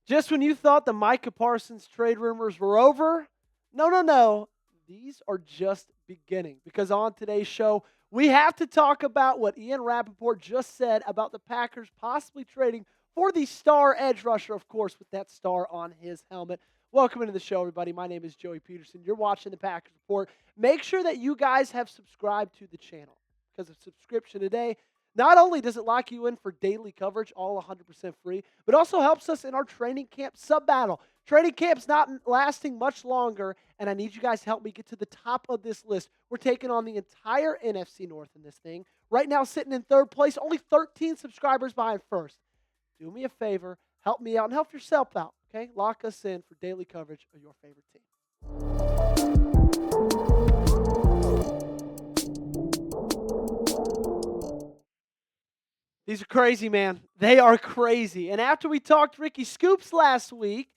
Just when you thought the Micah Parsons trade rumors were over, no. These are just beginning. Because on today's show, we have to talk about what Ian Rapoport just said about the Packers possibly trading for the star edge rusher, of course, with that star on his helmet. Welcome into the show, everybody. My name is Joey Petersen. You're watching the Packers Report. Make sure that you guys have subscribed to the channel because of subscription today. Not only does it lock you in for daily coverage, all 100% free, but also helps us in our training camp sub-battle. Training camp's not lasting much longer, and I need you guys to help me get to the top of this list. We're taking on the entire NFC North in this thing. Right now, sitting in third place, only 13 subscribers behind first. Do me a favor, help me out, and help yourself out, okay? Lock us in for daily coverage of your favorite team. These are crazy, man. They are crazy. And after we talked Ricky Scoops last week,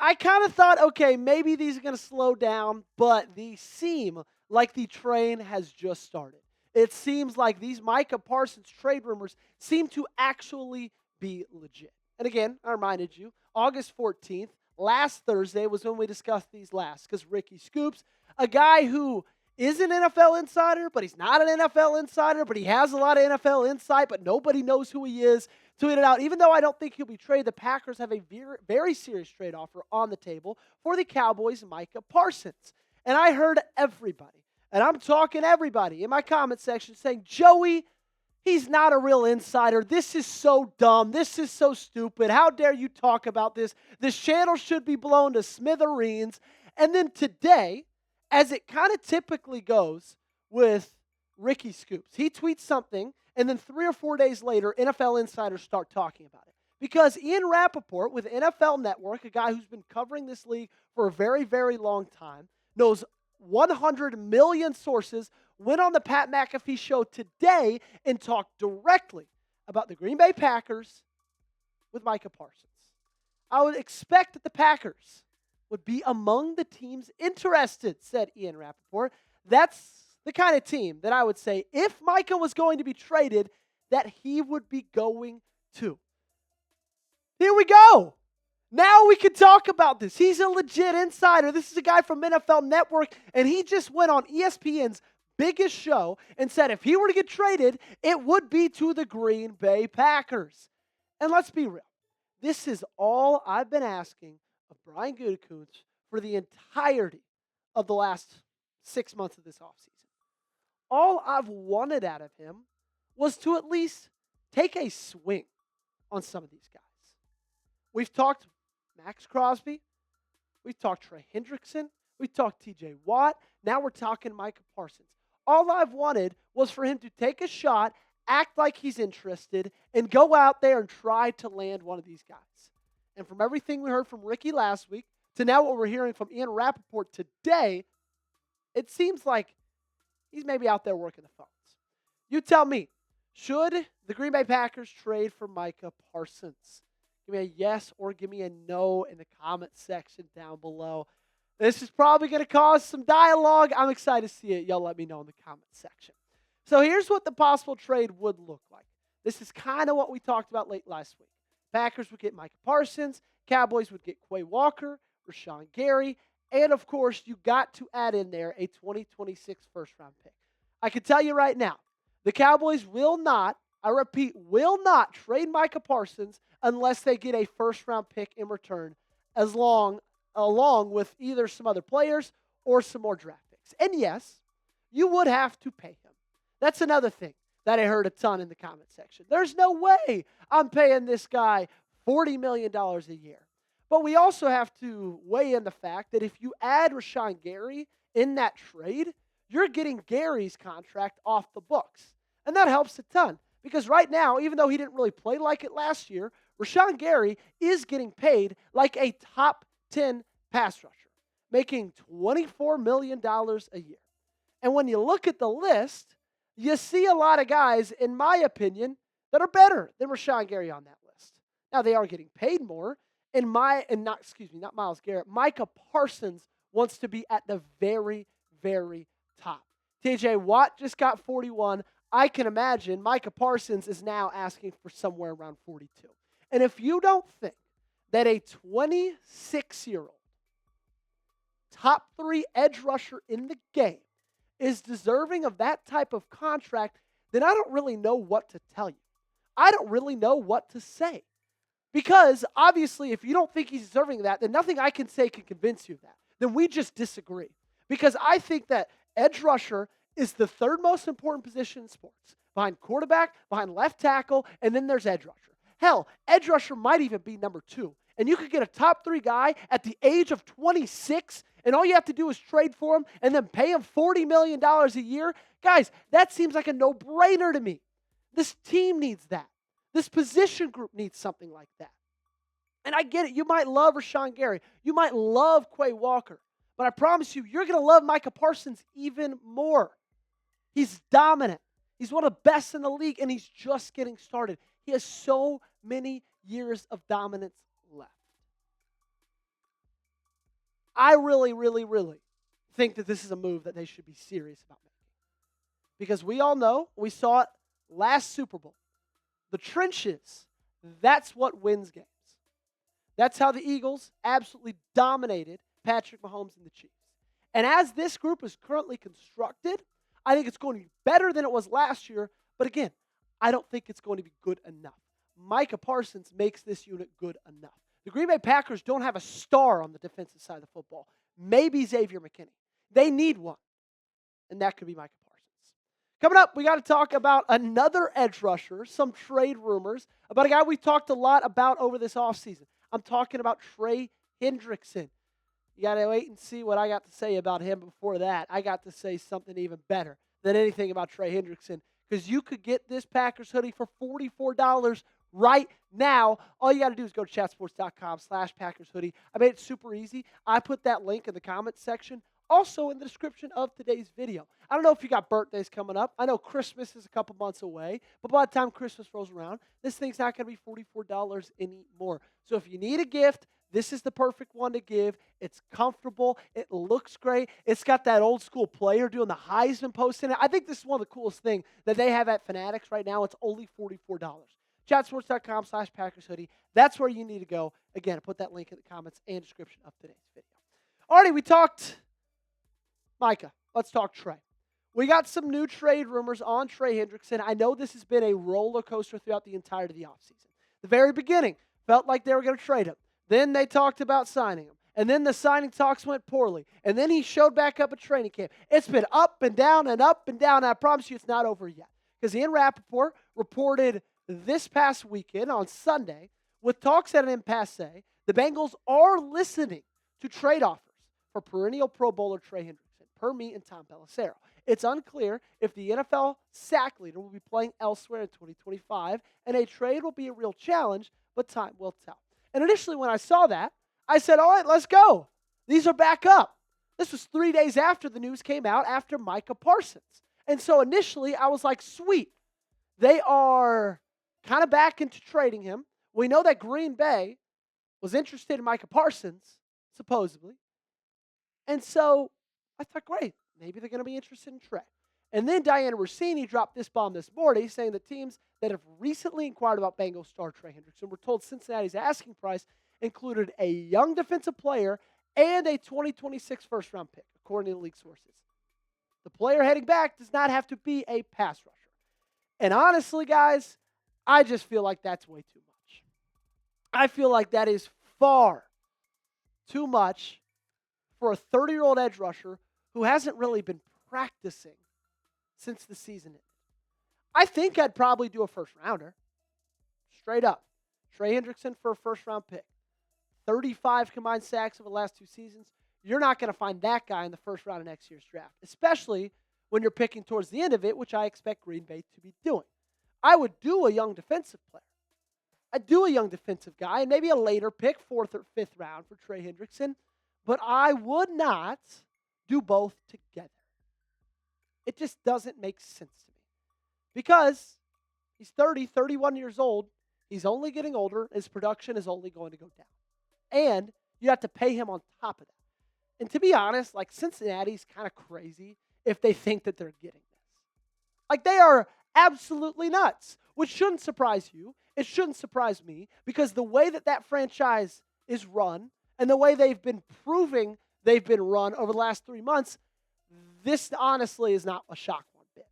I kind of thought, okay, maybe these are going to slow down, but these seem like the train has just started. It seems like these Micah Parsons trade rumors seem to actually be legit. And again, I reminded you, August 14th, last Thursday, was when we discussed these last, because Ricky Scoops, a guy who is an NFL insider, but he's not an NFL insider, but he has a lot of NFL insight, but nobody knows who he is, tweeted out, even though I don't think he'll be traded, the Packers have a very serious trade offer on the table for the Cowboys' Micah Parsons. And I heard everybody, and I'm talking everybody in my comment section saying, Joey, he's not a real insider. This is so dumb. This is so stupid. How dare you talk about this? This channel should be blown to smithereens. And then today, as it kind of typically goes with Ricky Scoops, he tweets something, and then 3 or 4 days later, NFL insiders start talking about it. Because Ian Rapoport with NFL Network, a guy who's been covering this league for a very long time, knows 100 million sources, went on the Pat McAfee show today and talked directly about the Green Bay Packers with Micah Parsons. I would expect that the Packers would be among the teams interested, said Ian Rapoport. That's the kind of team that I would say, if Micah was going to be traded, that he would be going to. Here we go. Now we can talk about this. He's a legit insider. This is a guy from NFL Network, and he just went on ESPN's biggest show and said if he were to get traded, it would be to the Green Bay Packers. And let's be real. This is all I've been asking of Brian Gutekunst for the entirety of the last 6 months of this offseason. All I've wanted out of him was to at least take a swing on some of these guys. We've talked Max Crosby. We've talked Trey Hendrickson. We've talked TJ Watt. Now we're talking Micah Parsons. All I've wanted was for him to take a shot, act like he's interested, and go out there and try to land one of these guys. And from everything we heard from Ricky last week to now what we're hearing from Ian Rapoport today, it seems like he's maybe out there working the phones. You tell me, should the Green Bay Packers trade for Micah Parsons? Give me a yes or give me a no in the comment section down below. This is probably going to cause some dialogue. I'm excited to see it. Y'all let me know in the comment section. So here's what the possible trade would look like. This is kind of what we talked about late last week. Packers would get Micah Parsons. Cowboys would get Quay Walker, Rashan Gary, and of course, you got to add in there a 2026 first-round pick. I can tell you right now, the Cowboys will not, I repeat, will not trade Micah Parsons unless they get a first-round pick in return, along with either some other players or some more draft picks. And yes, you would have to pay him. That's another thing that I heard a ton in the comment section. There's no way I'm paying this guy $40 million a year. But we also have to weigh in the fact that if you add Rashan Gary in that trade, you're getting Gary's contract off the books. And that helps a ton. Because right now, even though he didn't really play like it last year, Rashan Gary is getting paid like a top 10 pass rusher, making $24 million a year. And when you look at the list, you see a lot of guys, in my opinion, that are better than Rashan Gary on that list. Now, they are getting paid more. Not Myles Garrett. Micah Parsons wants to be at the very top. TJ Watt just got 41. I can imagine Micah Parsons is now asking for somewhere around 42. And if you don't think that a 26-year-old top 3 edge rusher in the game is deserving of that type of contract, then I don't really know what to tell you. I don't really know what to say. Because obviously, if you don't think he's deserving of that, then nothing I can say can convince you of that. Then we just disagree. Because I think that edge rusher is the third most important position in sports, behind quarterback, behind left tackle, and then there's edge rusher. Hell, edge rusher might even be number 2. And you could get a top 3 guy at the age of 26, and all you have to do is trade for him and then pay him $40 million a year. Guys, that seems like a no-brainer to me. This team needs that. This position group needs something like that. And I get it. You might love Rashan Gary. You might love Quay Walker. But I promise you, you're going to love Micah Parsons even more. He's dominant. He's one of the best in the league, and he's just getting started. He has so many years of dominance left. I really, really, really think that this is a move that they should be serious about making. Because we all know, we saw it last Super Bowl. The trenches, that's what wins games. That's how the Eagles absolutely dominated Patrick Mahomes and the Chiefs. And as this group is currently constructed, I think it's going to be better than it was last year. But again, I don't think it's going to be good enough. Micah Parsons makes this unit good enough. The Green Bay Packers don't have a star on the defensive side of the football. Maybe Xavier McKinney. They need one. And that could be Micah Parsons. Coming up, we got to talk about another edge rusher, some trade rumors, about a guy we talked a lot about over this offseason. I'm talking about Trey Hendrickson. You got to wait and see what I got to say about him before that. I got to say something even better than anything about Trey Hendrickson, because you could get this Packers hoodie for $44 right now. All you got to do is go to chatsports.com/Packers hoodie. I made it super easy. I put that link in the comments section, also in the description of today's video. I don't know if you got birthdays coming up. I know Christmas is a couple months away, but by the time Christmas rolls around, this thing's not going to be $44 anymore. So if you need a gift, this is the perfect one to give. It's comfortable. It looks great. It's got that old school player doing the Heisman post in it. I think this is one of the coolest things that they have at Fanatics right now. It's only $44. Chatsports.com/Packers hoodie. That's where you need to go. Again, I put that link in the comments and description of today's video. Alrighty, we talked Micah. Let's talk Trey. We got some new trade rumors on Trey Hendrickson. I know this has been a roller coaster throughout the entirety of the offseason. The very beginning felt like they were going to trade him. Then they talked about signing him. And then the signing talks went poorly. And then he showed back up at training camp. It's been up and down and up and down. And I promise you it's not over yet. Because Ian Rapoport reported this past weekend on Sunday, with talks at an impasse, the Bengals are listening to trade offers for perennial Pro Bowler Trey Hendrickson, per me and Tom Pelissero. It's unclear if the NFL sack leader will be playing elsewhere in 2025, and a trade will be a real challenge, but time will tell. And initially when I saw that, I said, all right, let's go. These are back up. This was 3 days after the news came out after Micah Parsons. And so initially I was like, sweet. They are kind of back into trading him. We know that Green Bay was interested in Micah Parsons, supposedly. And so I thought, great, maybe they're going to be interested in Trey. And then Diana Rossini dropped this bomb this morning, saying the teams that have recently inquired about Bengals star Trey Hendrickson were told Cincinnati's asking price included a young defensive player and a 2026 first-round pick, according to league sources. The player heading back does not have to be a pass rusher. And honestly, guys, I just feel like that's way too much. I feel like that is far too much for a 30-year-old edge rusher who hasn't really been practicing since the season ended. I think I'd probably do a first-rounder. Straight up. Trey Hendrickson for a first-round pick. 35 combined sacks over the last 2 seasons. You're not going to find that guy in the first round of next year's draft, especially when you're picking towards the end of it, which I expect Green Bay to be doing. I would do a young defensive player. I'd do a young defensive guy and maybe a later pick, 4th or 5th round for Trey Hendrickson, but I would not do both together. It just doesn't make sense to me because he's 30, 31 years old. He's only getting older. His production is only going to go down. And you have to pay him on top of that. And to be honest, like Cincinnati's kind of crazy if they think that they're getting this. Like they are absolutely nuts, which shouldn't surprise you it shouldn't surprise me because the way that franchise is run and the way they've been proving they've been run over the last 3 months, this honestly is not a shock one bit.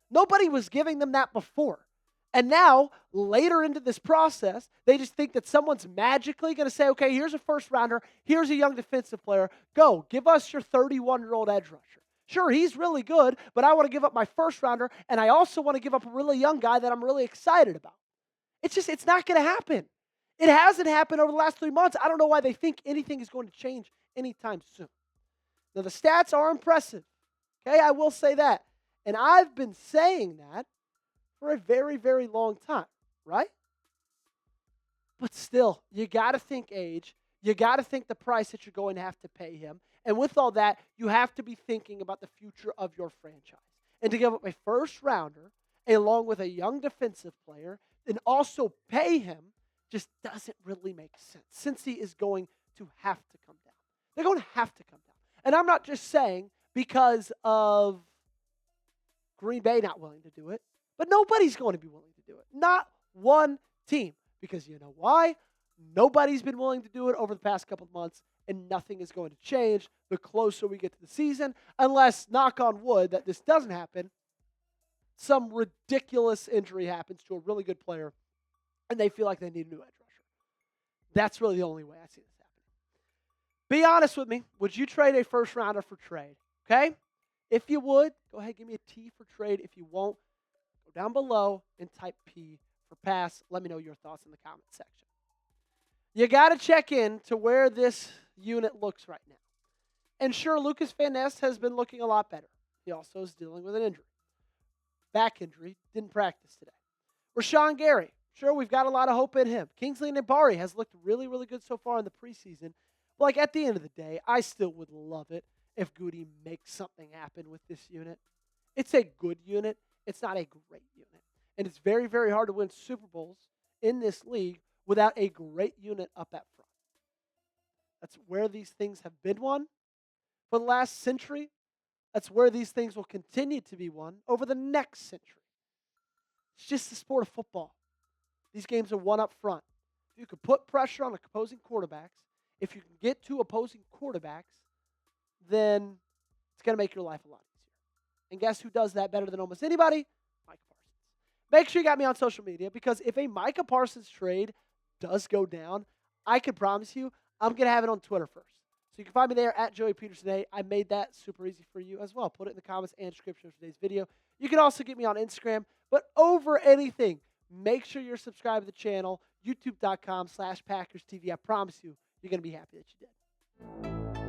Nobody was giving them that before. And now, later into this process, they just think that someone's magically going to say, okay, here's a first rounder, here's a young defensive player, go, give us your 31-year-old edge rusher. Sure, he's really good, but I want to give up my first rounder, and I also want to give up a really young guy that I'm really excited about. It's not going to happen. It hasn't happened over the last 3 months. I don't know why they think anything is going to change anytime soon. Now, the stats are impressive. Okay, I will say that. And I've been saying that for a very, very long time, right? But still, you got to think age. You got to think the price that you're going to have to pay him. And with all that, you have to be thinking about the future of your franchise. And to give up a first rounder along with a young defensive player and also pay him just doesn't really make sense. Cincy is going to have to come down. They're going to have to come down. And I'm not just saying because of Green Bay not willing to do it, but nobody's going to be willing to do it. Not one team. Because you know why? Nobody's been willing to do it over the past couple of months, and nothing is going to change the closer we get to the season, unless, knock on wood, that this doesn't happen. Some ridiculous injury happens to a really good player, and they feel like they need a new edge rusher. That's really the only way I see this happening. Be honest with me. Would you trade a first rounder for trade? Okay? If you would, go ahead, give me a T for trade. If you won't, go down below and type P for pass. Let me know your thoughts in the comment section. You got to check in to where this unit looks right now. And sure, Lucas Van Ness has been looking a lot better. He also is dealing with an injury. Back injury, didn't practice today. Rashan Gary, sure, we've got a lot of hope in him. Kingsley Nabari has looked really, really good so far in the preseason. But like at the end of the day, I still would love it if Goody makes something happen with this unit. It's a good unit. It's not a great unit. And it's very, very hard to win Super Bowls in this league without a great unit up at front. That's where these things have been won for the last century. That's where these things will continue to be won over the next century. It's just the sport of football. These games are won up front. If you can put pressure on opposing quarterbacks, if you can get to opposing quarterbacks, then it's going to make your life a lot easier. And guess who does that better than almost anybody? Micah Parsons. Make sure you got me on social media because if a Micah Parsons trade does go down, I can promise you I'm going to have it on Twitter first. So you can find me there at Joey Petersen. I made that super easy for you as well. Put it in the comments and description of today's video. You can also get me on Instagram. But over anything, make sure you're subscribed to the channel, youtube.com/PackersTV. I promise you, you're going to be happy that you did.